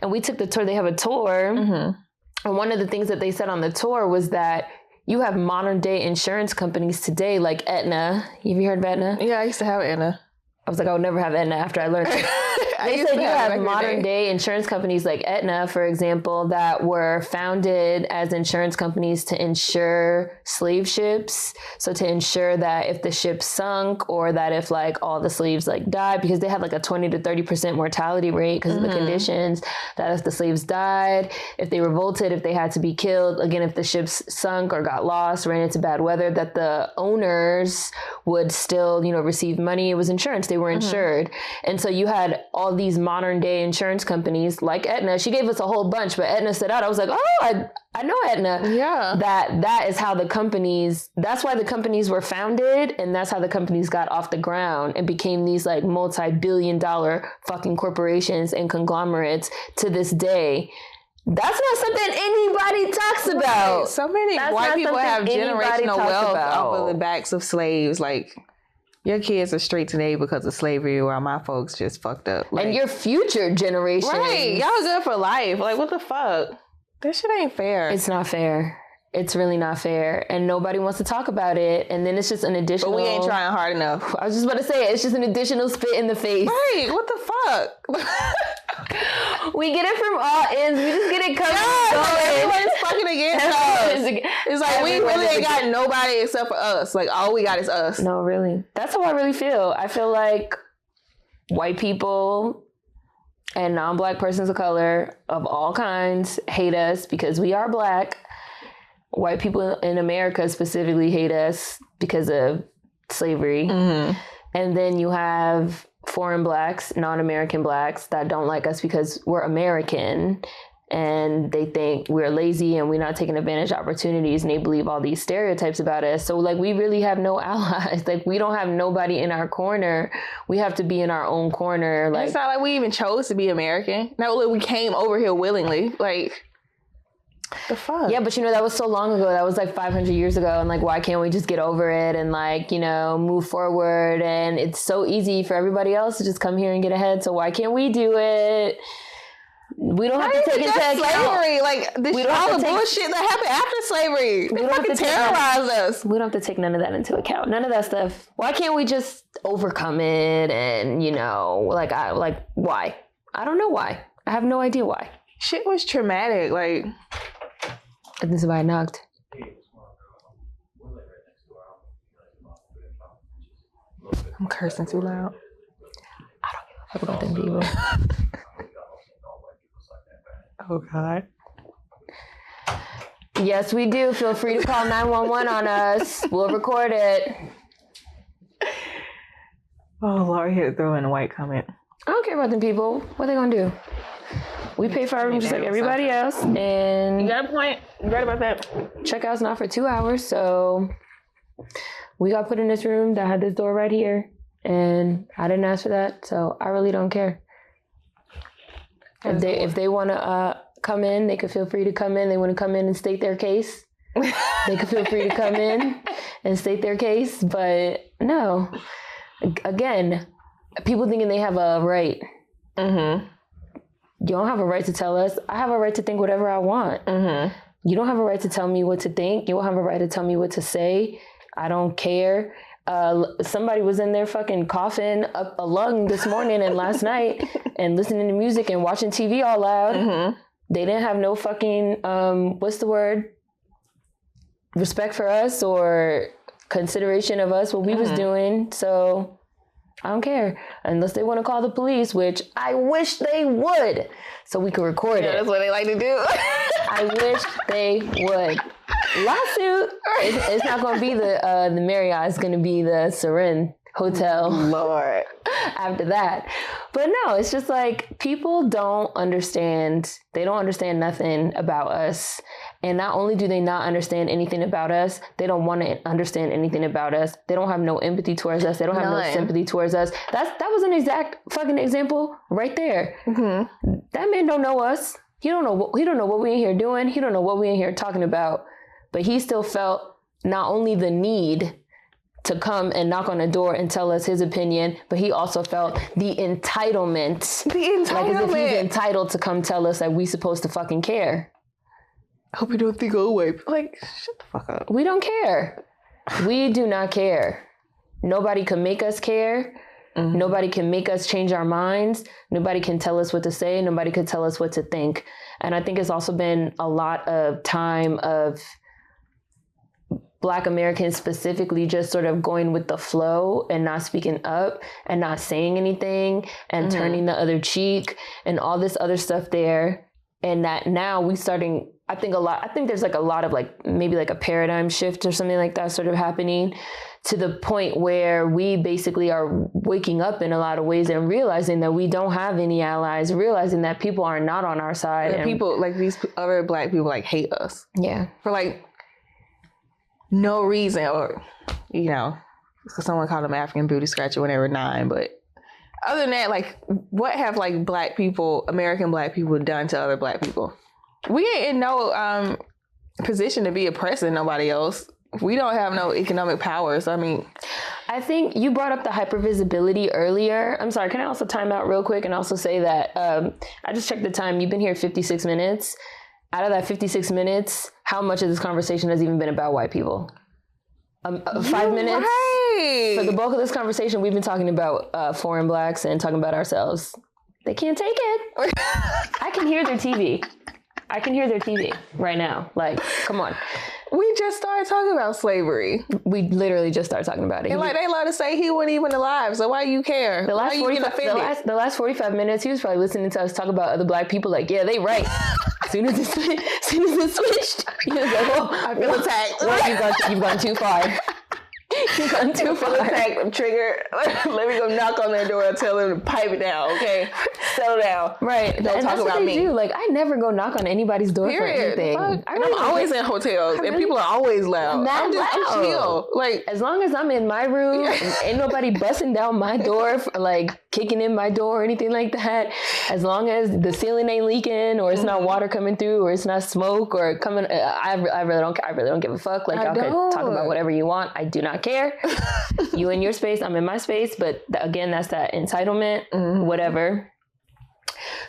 and we took the tour. They have a tour. And one of the things that they said on the tour was that you have modern day insurance companies today, like Aetna. Have you heard of Aetna? Yeah, I used to have Aetna. I was like, I would never have Aetna after I learned it. They said you have modern day insurance companies like Aetna, for example, that were founded as insurance companies to insure slave ships. So to ensure that if the ship sunk or that if like all the slaves like died, because they had like a 20 to 30% mortality rate because of the conditions, that if the slaves died, if they revolted, if they had to be killed, again, if the ships sunk or got lost, ran into bad weather, that the owners would still, you know, receive money. It was insurance. They were insured. And so you had all these modern day insurance companies like Aetna. She gave us a whole bunch, but Aetna stood out. I was like, oh, I know Aetna. Yeah. That is how the companies, that's why the companies were founded. And that's how the companies got off the ground and became these like multi-billion-dollar fucking corporations and conglomerates to this day. That's not something anybody talks about. Right. So many white people have generational wealth off of the backs of slaves. Like, your kids are straight today because of slavery, while my folks just fucked up. Like, and your future generation. Right. Y'all good for life. Like, what the fuck? That shit ain't fair. It's not fair. It's really not fair. And nobody wants to talk about it. And then it's just an additional... But we ain't trying hard enough. I was just about to say, it's just an additional spit in the face. Right. What the fuck? We get it from all ends. We just get it coming. Everybody's fucking against us. It's like we really ain't got nobody except for us. Like, all we got is us. No, really. That's how I really feel. I feel like white people and non-black persons of color of all kinds hate us because we are black. White people in America specifically hate us because of slavery. Mm-hmm. And then you have foreign blacks, non-American blacks that don't like us because we're American and they think we're lazy and we're not taking advantage of opportunities, and they believe all these stereotypes about us. So like, we really have no allies. Like, we don't have nobody in our corner. We have to be in our own corner. Like, it's not like we even chose to be American. Not like we came over here willingly. Like, the fuck? Yeah, but you know, that was so long ago. That was like 500 years ago. And like, why can't we just get over it and like, you know, move forward? And it's so easy for everybody else to just come here and get ahead. So why can't we do it? We don't have to take into account slavery. Like, all the bullshit that happened after slavery. They fucking terrorized us. We don't have to take none of that into account. None of that stuff. Why can't we just overcome it? And, you know, why? I don't know why. I have no idea why. Shit was traumatic. Like, this is why I knocked. I'm cursing too loud. I don't give a fuck about them people. Oh, God. Yes, we do. Feel free to call 911 on us. We'll record it. Oh, Lord, here to throw in a white comment. I don't care about them people. What are they going to do? We pay for our room just like everybody else. And you got a point. You're right about that. Checkout's not for 2 hours. So we got put in this room that had this door right here. And I didn't ask for that. So I really don't care. If they want to come in, they could feel free to come in. They want to come in and state their case. They could feel free to come in and state their case. But no, again, people thinking they have a right. Mm-hmm. You don't have a right to tell us. I have a right to think whatever I want. Mm-hmm. You don't have a right to tell me what to think. You don't have a right to tell me what to say. I don't care. Somebody was in there fucking coughing up a lung this morning and last night and listening to music and watching TV all loud. Mm-hmm. They didn't have no fucking, what's the word? Respect for us or consideration of us, what we was doing. So I don't care. Unless they want to call the police, which I wish they would, so we could record it. That's what they like to do. I wish they would. Lawsuit. It's not going to be the Marriott. It's going to be the Seren Hotel. Lord. After that. But no, it's just like, people don't understand. They don't understand nothing about us. And not only do they not understand anything about us, they don't want to understand anything about us. They don't have no empathy towards us. They don't have no sympathy towards us. That was an exact fucking example right there. Mm-hmm. That man don't know us. He don't know what we in here doing. He don't know what we in here talking about. But he still felt not only the need to come and knock on the door and tell us his opinion, but he also felt the entitlement. Like as if he's entitled to come tell us that we supposed to fucking care. I hope you don't think I'll wipe. Like, shut the fuck up. We don't care. We do not care. Nobody can make us care. Mm-hmm. Nobody can make us change our minds. Nobody can tell us what to say. Nobody can tell us what to think. And I think it's also been a lot of time of Black Americans specifically just sort of going with the flow and not speaking up and not saying anything and mm-hmm. turning the other cheek and all this other stuff there. And that now we starting, I think there's like a lot of like, maybe like a paradigm shift or something like that sort of happening to the point where we basically are waking up in a lot of ways and realizing that we don't have any allies, realizing that people are not on our side. And people like these other Black people like hate us. Yeah. For like no reason, or, you know, someone called them African booty scratcher when they were 9, but other than that, like, what have like Black people, American Black people done to other Black people? We ain't in no position to be oppressing nobody else. We don't have no economic power. So, I mean, I think you brought up the hypervisibility earlier. I'm sorry, can I also time out real quick and also say that I just checked the time. You've been here 56 minutes. Out of that 56 minutes, how much of this conversation has even been about white people? 5 minutes? Right. For the bulk of this conversation, we've been talking about foreign Blacks and talking about ourselves. They can't take it. I can hear their TV. I can hear their TV right now. Like, come on. We just started talking about slavery. We literally just started talking about it. And like they love to say he wasn't even alive, so why you care? The last 45 minutes, he was probably listening to us talk about other Black people. Like, yeah, they right. As soon as it switched, he was like, "Oh, I feel attacked. Well, you've gone too far. You've gone too far. Attacked. I'm triggered. Let me go knock on their door and tell them to pipe it down. Okay, settle down. Right. Don't talk about me. Do. Like, I never go knock on anybody's door for anything. I'm always in hotels, and people are always loud. I'm chill. Like, as long as I'm in my room, and ain't nobody busting down my door, like kicking in my door or anything like that. As long as the ceiling ain't leaking, or it's not water coming through, or it's not smoke, or coming. I really don't care. I really don't give a fuck. Like, y'all can talk about whatever you want. I do not care. You in your space, I'm in my space. But again, that's that entitlement, whatever.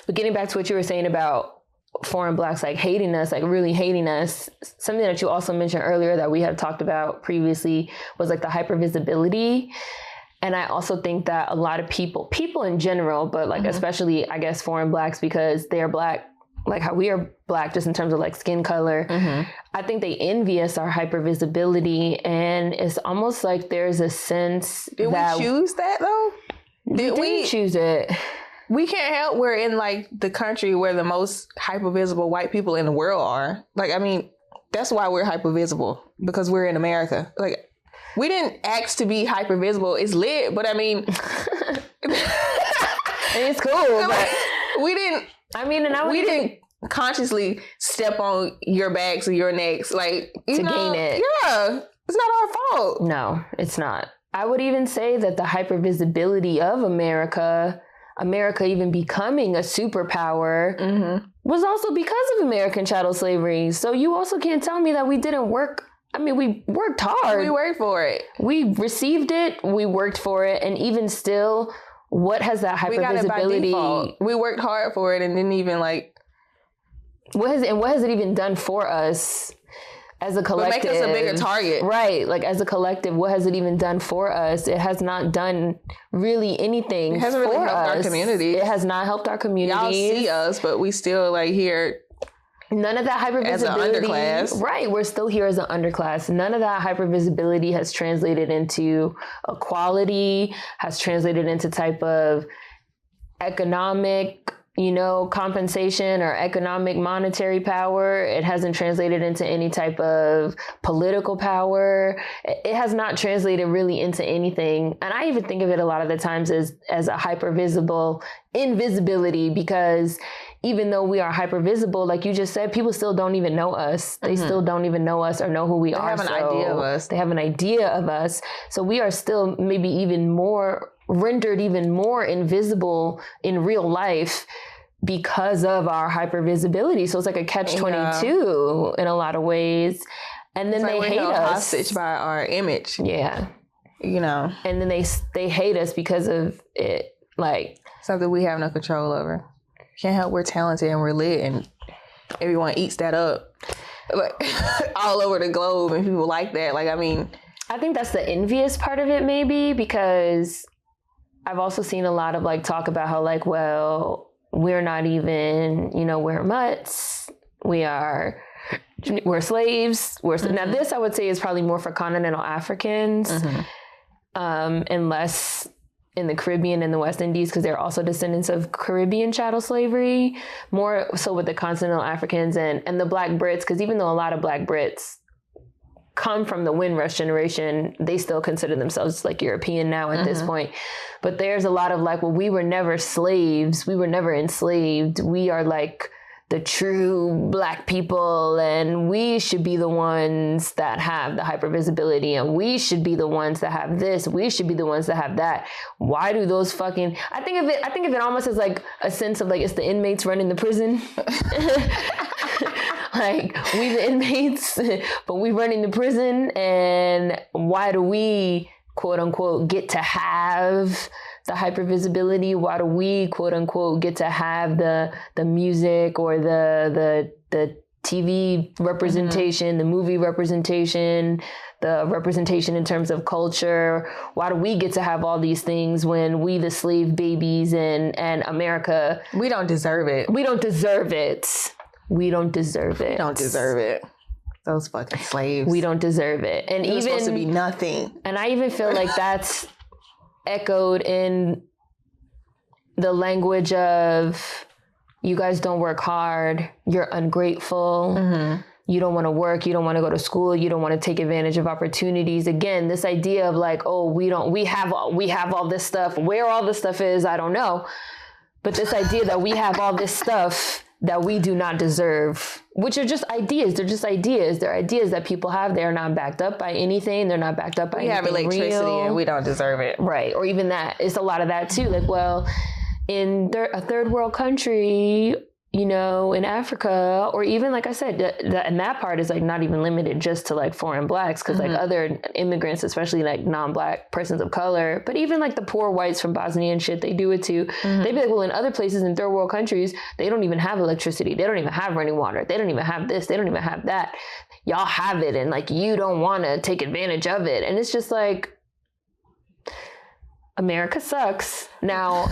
But getting back to what you were saying about foreign Blacks, like hating us, like really hating us, something that you also mentioned earlier that we had talked about previously was like the hypervisibility. And I also think that a lot of people in general, but like especially, I guess, foreign Blacks, because they're Black, like how we are Black, just in terms of like skin color. I think they envy us our hypervisibility, and it's almost like there's a sense Did we choose that though? Did we choose it? We can't help. We're in like the country where the most hypervisible white people in the world are. Like, I mean, that's why we're hypervisible, because we're in America. Like, we didn't ask to be hypervisible. It's lit, but I mean, it's cool. But we didn't. I mean, and we didn't consciously step on your backs or your necks, like, to gain it. Yeah, it's not our fault. No, it's not. I would even say that the hypervisibility of America even becoming a superpower was also because of American chattel slavery. So you also can't tell me that we didn't work. I mean, we worked hard. We worked for it. We received it. We worked for it. And even still, what has that hypervisibility? We got it by default. We worked hard for it and didn't even like. What has it even done for us as a collective? But make us a bigger target. Right. Like, as a collective, what has it even done for us? It has not done really anything. It hasn't really helped our community. It has not helped our community. Y'all see us, but we still like here. None of that hypervisibility. As an underclass. Right. We're still here as an underclass. None of that hypervisibility has translated into equality, has translated into type of economic, compensation or economic monetary power. It hasn't translated into any type of political power. It has not translated really into anything. And I even think of it a lot of the times as a hypervisible invisibility, because even though we are hypervisible, like you just said, people still don't even know us. They still don't even know us or know who we are. They have an idea of us. They have an idea of us. So we are still maybe even more rendered even more invisible in real life because of our hypervisibility. So it's like a catch-22 in a lot of ways. And then they hate us. Hostage by our image. Yeah. And then they hate us because of it. Like, something we have no control over. Can't help we're talented and we're lit, and everyone eats that up. Like, all over the globe, and people like that. Like, I mean, I think that's the envious part of it, maybe, because I've also seen a lot of like talk about how like, well, we're not even, we're mutts. We're slaves. Now this I would say is probably more for continental Africans, and less in the Caribbean and the West Indies, because they're also descendants of Caribbean chattel slavery, more so with the continental Africans and the Black Brits, because even though a lot of Black Brits come from the Windrush generation, they still consider themselves like European now at this point. But there's a lot of like, well, we were never slaves. We were never enslaved. We are like the true Black people, and we should be the ones that have the hypervisibility, and we should be the ones that have this. We should be the ones that have that. Why do those fucking, I think of it almost as like a sense of like, it's the inmates running the prison. Like, we the inmates, but we running the prison, and why do we, quote unquote, get to have the hypervisibility? Why do we, quote unquote, get to have the music or the TV representation, the movie representation, the representation in terms of culture? Why do we get to have all these things when we, the slave babies and America, we don't deserve it. We don't deserve it. We don't deserve it. We don't deserve it. Those fucking slaves. We don't deserve it. And it was supposed to be nothing. And I even feel like that's echoed in the language of, you guys don't work hard, you're ungrateful, you don't want to work, you don't want to go to school, you don't want to take advantage of opportunities. Again, this idea of like, oh, we have all this stuff. Where all this stuff is, I don't know. But this idea that we have all this stuff that we do not deserve, which are just ideas. They're just ideas. They're ideas that people have. They're not backed up by anything. They're not backed up by anything real. We have electricity and we don't deserve it. Right. Or even that. It's a lot of that too. Like, well, in a third world country, in Africa, or even, like I said, and that part is like not even limited just to like foreign Blacks, because like other immigrants, especially like non-Black persons of color, but even like the poor whites from Bosnia and shit, they do it too. They'd be like, well, in other places in third world countries, they don't even have electricity. They don't even have running water. They don't even have this. They don't even have that. Y'all have it, and like, you don't want to take advantage of it. And it's just like, America sucks. Now,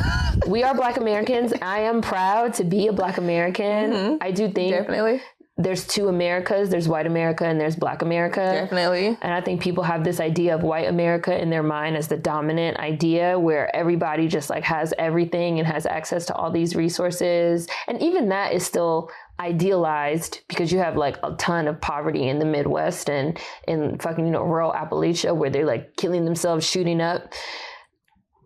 we are Black Americans. I am proud to be a Black American. I do think definitely there's two Americas. There's white America and there's Black America. Definitely. And I think people have this idea of white America in their mind as the dominant idea, where everybody just like has everything and has access to all these resources. And even that is still idealized, because you have like a ton of poverty in the Midwest and in fucking, rural Appalachia, where they're like killing themselves, shooting up,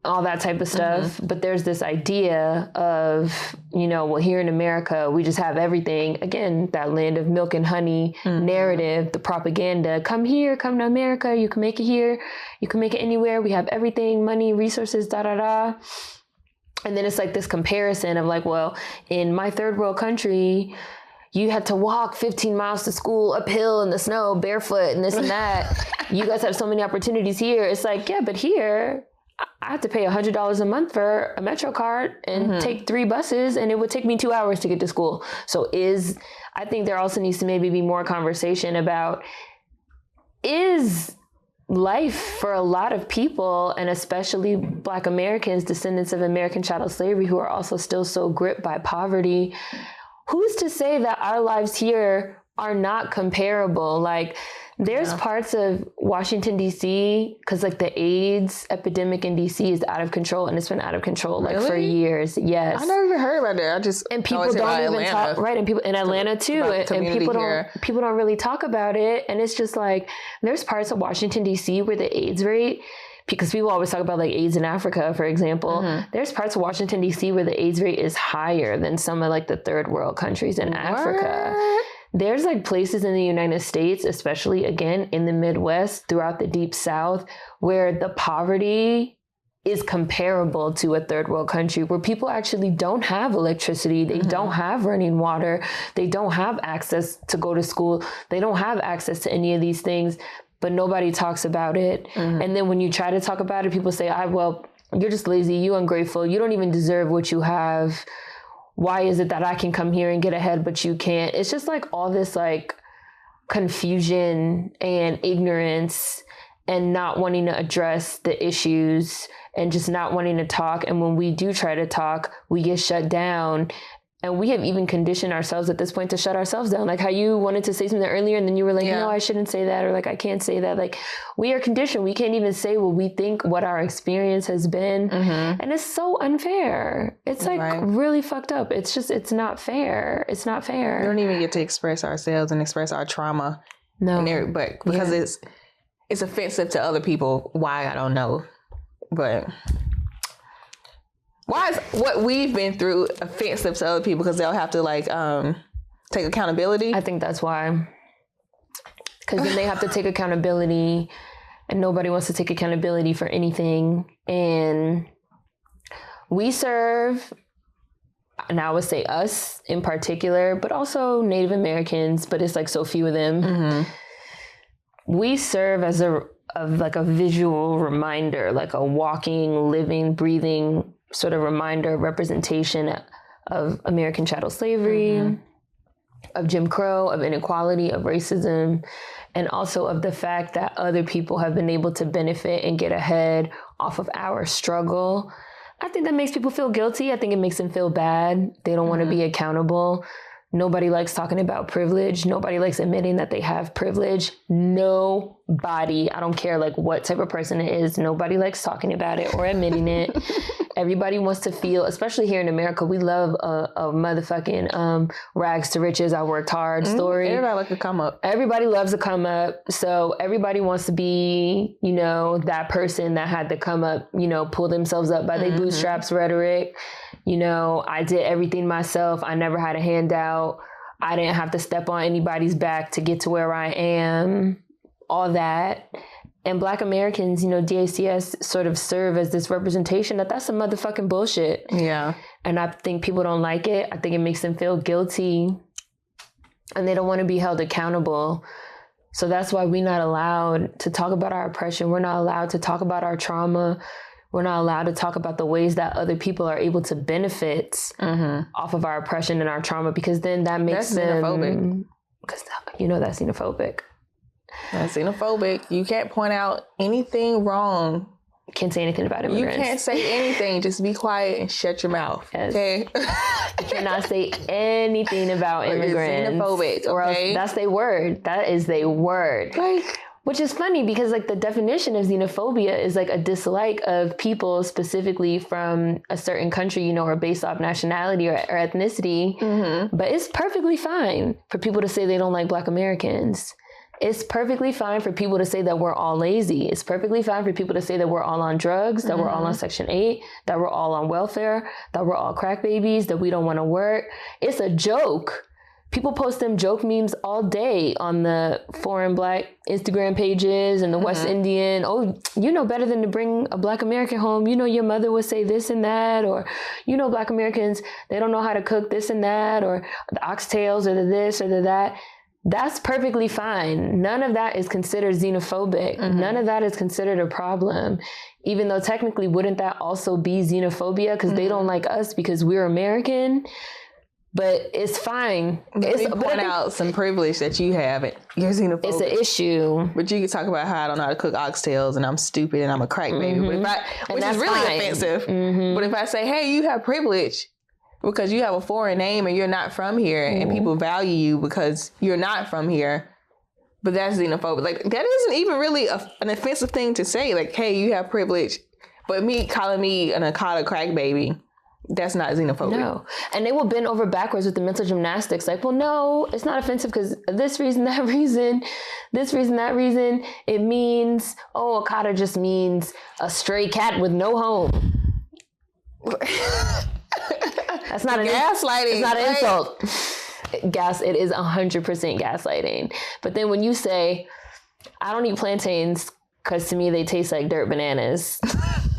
all that type of stuff. But there's this idea of, well, here in America, we just have everything. Again, that land of milk and honey narrative, the propaganda, come here, come to America. You can make it here. You can make it anywhere. We have everything, money, resources, da, da, da. And then it's like this comparison of like, well, in my third world country, you had to walk 15 miles to school uphill in the snow, barefoot and this and that. You guys have so many opportunities here. It's like, yeah, but here, I have to pay $100 a month for a Metro card and take 3 buses, and it would take me 2 hours to get to school. So I think there also needs to maybe be more conversation about, is life for a lot of people, and especially Black Americans, descendants of American chattel slavery, who are also still so gripped by poverty, who's to say that our lives here are not comparable? Like, there's parts of Washington, D.C., because like the AIDS epidemic in D.C. is out of control, and it's been out of control like for years. Yes. I never even heard about that. And people don't even talk, right? And people in Atlanta too, and people don't really talk about it. And it's just like, there's parts of Washington, D.C. where the AIDS rate, because people always talk about like AIDS in Africa, for example. There's parts of Washington, D.C. where the AIDS rate is higher than some of like the third world countries in Africa. There's like places in the United States, especially again in the Midwest, throughout the Deep South, where the poverty is comparable to a third world country, where people actually don't have electricity. They don't have running water. They don't have access to go to school. They don't have access to any of these things, but nobody talks about it. And then when you try to talk about it, people say, well, you're just lazy. You ungrateful. You don't even deserve what you have. Why is it that I can come here and get ahead, but you can't? It's just like all this like confusion and ignorance and not wanting to address the issues and just not wanting to talk. And when we do try to talk, we get shut down. And we have even conditioned ourselves at this point to shut ourselves down. Like how you wanted to say something earlier and then you were like, no, I shouldn't say that. Or like, I can't say that. Like we are conditioned. We can't even say what we think, what our experience has been. And it's so unfair. It's like really fucked up. It's just, it's not fair. It's not fair. We don't even get to express ourselves and express our trauma. No. But because it's offensive to other people. Why? I don't know. But why is what we've been through offensive to other people? Because they'll have to like take accountability. I think that's why. Because then they have to take accountability, and nobody wants to take accountability for anything. And we serve, and I would say us in particular, but also Native Americans, but it's like so few of them. We serve as a visual reminder, like a walking, living, breathing sort of reminder, representation of American chattel slavery, of Jim Crow, of inequality, of racism, and also of the fact that other people have been able to benefit and get ahead off of our struggle. I think that makes people feel guilty. I think it makes them feel bad. They don't want to be accountable. Nobody likes talking about privilege. Nobody likes admitting that they have privilege. Nobody, I don't care like what type of person it is, nobody likes talking about it or admitting it. Everybody wants to feel, especially here in America, we love a motherfucking rags to riches, I worked hard story. Everybody likes to come up. Everybody loves to come up. So everybody wants to be, you know, that person that had to come up, you know, pull themselves up by their bootstraps rhetoric. You know, I did everything myself. I never had a handout. I didn't have to step on anybody's back to get to where I am. All that. And Black Americans, you know, DACS sort of serve as this representation that's some motherfucking bullshit. Yeah. And I think people don't like it. I think it makes them feel guilty. And they don't want to be held accountable. So that's why we're not allowed to talk about our oppression. We're not allowed to talk about our trauma. We're not allowed to talk about the ways that other people are able to benefit off of our oppression and our trauma, because then that makes them xenophobic. Because you know that's xenophobic. That's xenophobic. You can't point out anything wrong. Can't say anything about immigrants. You can't say anything. Just be quiet and shut your mouth. Yes. Okay. You cannot say anything about immigrants. Xenophobic. Or else that's their word. That is their word. Like, which is funny because like the definition of xenophobia is like a dislike of people specifically from a certain country, you know, or based off nationality or ethnicity. But it's perfectly fine for people to say they don't like Black Americans. It's perfectly fine for people to say that we're all lazy. It's perfectly fine for people to say that we're all on drugs, that we're all on Section 8, that we're all on welfare, that we're all crack babies, that we don't want to work. It's a joke. People post them joke memes all day on the foreign Black Instagram pages and the West Indian. Oh, you know better than to bring a Black American home. You know your mother would say this and that. Or, you know, Black Americans, they don't know how to cook this and that. Or the oxtails or the this or the that. That's perfectly fine. None of that is considered xenophobic. None of that is considered a problem. Even though technically, wouldn't that also be xenophobia? Because they don't like us because we're American. But it's fine. It's point out some privilege that you have. You're xenophobic. It's an issue. But you can talk about how I don't know how to cook oxtails and I'm stupid and I'm a crack baby. But which is really offensive. But if I say, hey, you have privilege because you have a foreign name and you're not from here and people value you because you're not from here, but that's xenophobic. Like, that isn't even really an offensive thing to say. Like, hey, you have privilege. But me calling me an Akata crack baby, that's not xenophobic. No. And they will bend over backwards with the mental gymnastics. Like, well, no, it's not offensive because this reason, that reason, this reason, that reason. It means, oh, Akata just means a stray cat with no home. That's not an gaslighting. It's not an insult. It is 100% gaslighting. But then when you say, I don't eat plantains because to me they taste like dirt bananas.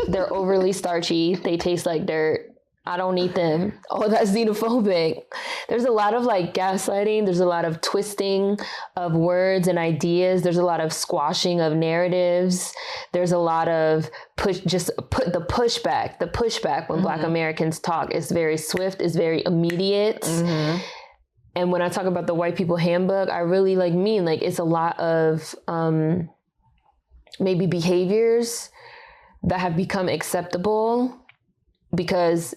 They're overly starchy. They taste like dirt. I don't eat them. Oh, that's xenophobic. There's a lot of like gaslighting. There's a lot of twisting of words and ideas. There's a lot of squashing of narratives. There's a lot of the pushback when Black Americans talk is very swift, is very immediate. And when I talk about the white people handbook, I really mean it's a lot of maybe behaviors that have become acceptable because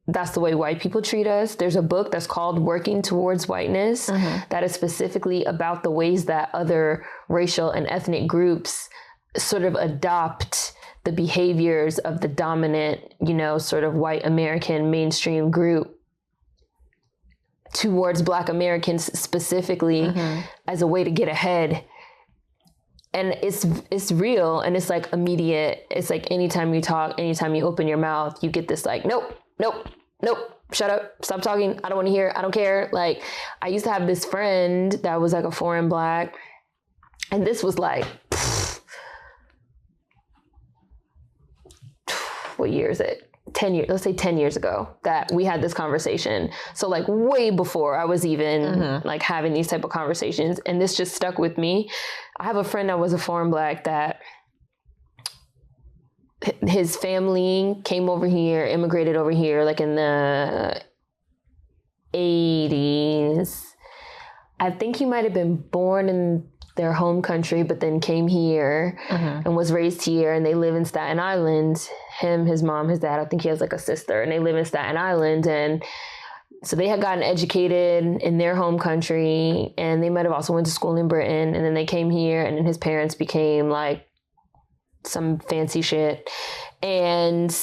that's the way white people treat us. There's a book that's called Working Towards Whiteness that is specifically about the ways that other racial and ethnic groups sort of adopt the behaviors of the dominant, sort of white American mainstream group towards Black Americans specifically as a way to get ahead. And it's real, and it's like immediate. It's like anytime you talk, anytime you open your mouth, you get this like, nope, shut up, stop talking, I don't want to hear, I don't care. Like, I used to have this friend that was like a foreign Black, and this was like, what year is it? 10 years, let's say 10 years ago that we had this conversation. So like way before I was even like having these type of conversations, and this just stuck with me. I have a friend that was a foreign Black that his family came over here, immigrated over here like in the 80s. I think he might have been born in their home country, but then came here and was raised here, and they live in Staten Island. Him, his mom, his dad, I think he has like a sister, and they live in Staten Island. And so they had gotten educated in their home country, and they might have also went to school in Britain, and then they came here, and then his parents became like some fancy shit, and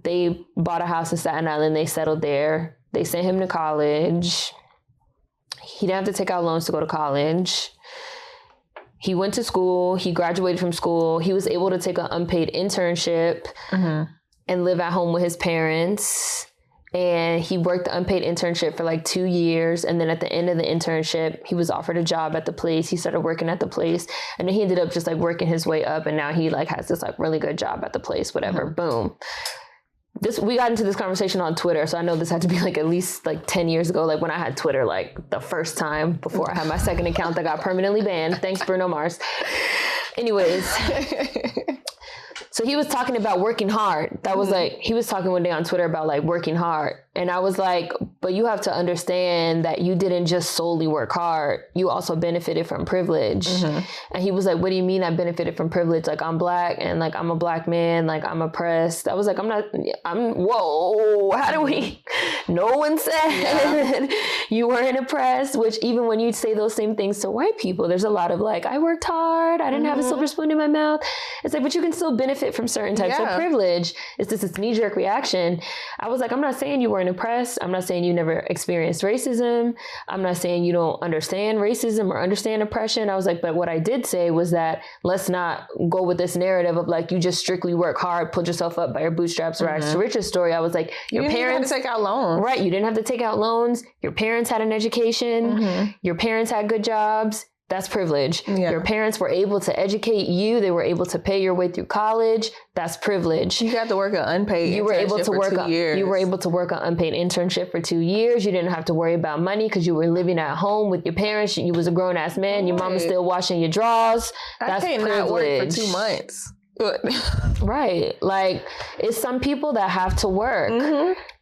they bought a house in Staten Island. They settled there. They sent him to college. He didn't have to take out loans to go to college. He went to school. He graduated from school. He was able to take an unpaid internship and live at home with his parents. And he worked the unpaid internship for like 2 years. And then at the end of the internship, he was offered a job at the place. He started working at the place. And then he ended up just like working his way up. And now he like has this like really good job at the place, whatever. Boom. We got into this conversation on Twitter. So I know this had to be like at least like 10 years ago, like when I had Twitter, like the first time before I had my second account that got permanently banned. Thanks, Bruno Mars. Anyways. So he was talking about working hard. That was like, he was talking one day on Twitter about like working hard. And I was like, but you have to understand that you didn't just solely work hard. You also benefited from privilege. And he was like, what do you mean I benefited from privilege? Like, I'm Black, and like, I'm a Black man, like I'm oppressed. I was like, whoa, how do we, no one said you weren't oppressed, which even when you say those same things to white people, there's a lot of like, I worked hard, I didn't have a silver spoon in my mouth. It's like, but you can still benefit from certain types of privilege. It's just this knee-jerk reaction. I was like, I'm not saying you weren't oppressed. I'm not saying you never experienced racism. I'm not saying you don't understand racism or understand oppression. I was like, but what I did say was that let's not go with this narrative of like, you just strictly work hard, pull yourself up by your bootstraps, rags to riches story. I was like, your parents had to take out loans. Right. You didn't have to take out loans. Your parents had an education. Your parents had good jobs. That's privilege. Your parents were able to educate you. They were able to pay your way through college. That's privilege. You got to work an unpaid You were able to work 2 years. You were able to work an unpaid internship for 2 years. You didn't have to worry about money because you were living at home with your parents. You was a grown ass man. Your mom was still washing your drawers. That's privilege. I can't not work for 2 months. Right. Like, it's some people that have to work.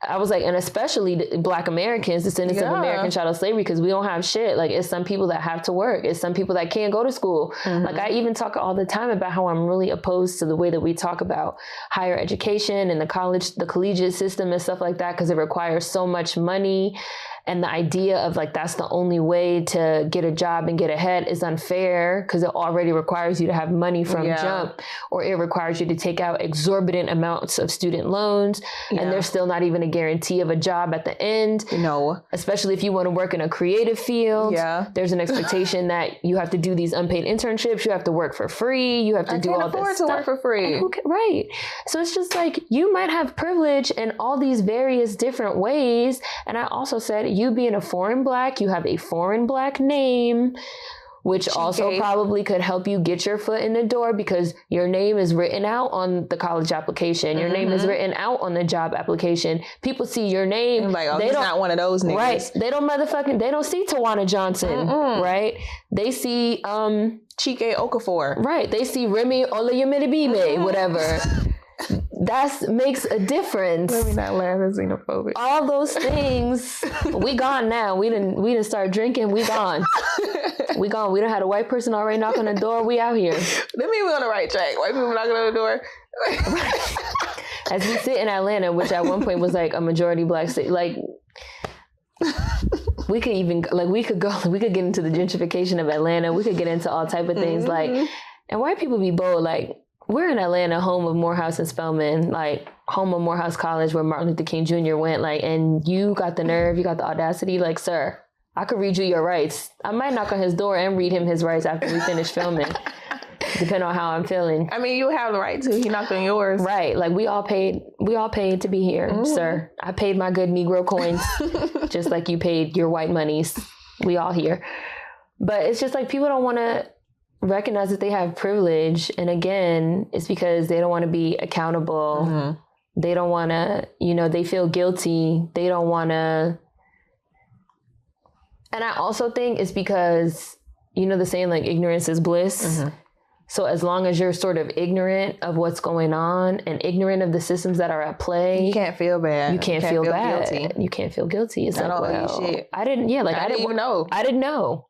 I was like, and especially Black Americans, descendants of American chattel slavery, because we don't have shit. Like, it's some people that have to work. It's some people that can't go to school. Like, I even talk all the time about how I'm really opposed to the way that we talk about higher education and the collegiate system and stuff like that, because it requires so much money. And the idea of like, that's the only way to get a job and get ahead is unfair, because it already requires you to have money from jump, or it requires you to take out exorbitant amounts of student loans. And there's still not even a guarantee of a job at the end. No. Especially if you want to work in a creative field. There's an expectation that you have to do these unpaid internships. You have to work for free. You have to do all this stuff. Work for free. Right. So it's just like, you might have privilege in all these various different ways. And I also said, you being a foreign Black, you have a foreign Black name, which also probably could help you get your foot in the door, because your name is written out on the college application. Your name is written out on the job application. People see your name. Like, oh, he's not one of those niggas. Right. They don't see Tawana Johnson. Right. They see Chike Okafor. Right. They see Remy Olayeminibibe, whatever. That makes a difference. Let me not laugh at xenophobic. All those things, we gone now. We didn't start drinking. We gone. We gone. We done had a white person already knock on the door. We out here. That means we're on the right track. White people knocking on the door. As we sit in Atlanta, which at one point was like a majority black state, like we could even we could get into the gentrification of Atlanta. We could get into all type of things like, and white people be bold. Like we're in Atlanta, home of Morehouse and Spelman, like home of Morehouse College where Martin Luther King Jr. went. Like, and you got the nerve, you got the audacity, like, sir, I could read you your rights. I might knock on his door and read him his rights after we finish filming. Depending on how I'm feeling. I mean, you have the right to. He knocked on yours. Right. Like we all paid to be here, sir. I paid my good Negro coins just like you paid your white monies. We all here. But it's just like people don't want to recognize that they have privilege. And again, it's because they don't want to be accountable. They don't want to, they feel guilty. They don't want to. And I also think it's because, the saying like ignorance is bliss. So as long as you're sort of ignorant of what's going on and ignorant of the systems that are at play, you can't feel bad. You can't feel bad. Guilty. You can't feel guilty. It's like, well, shit. I didn't even know. I didn't know.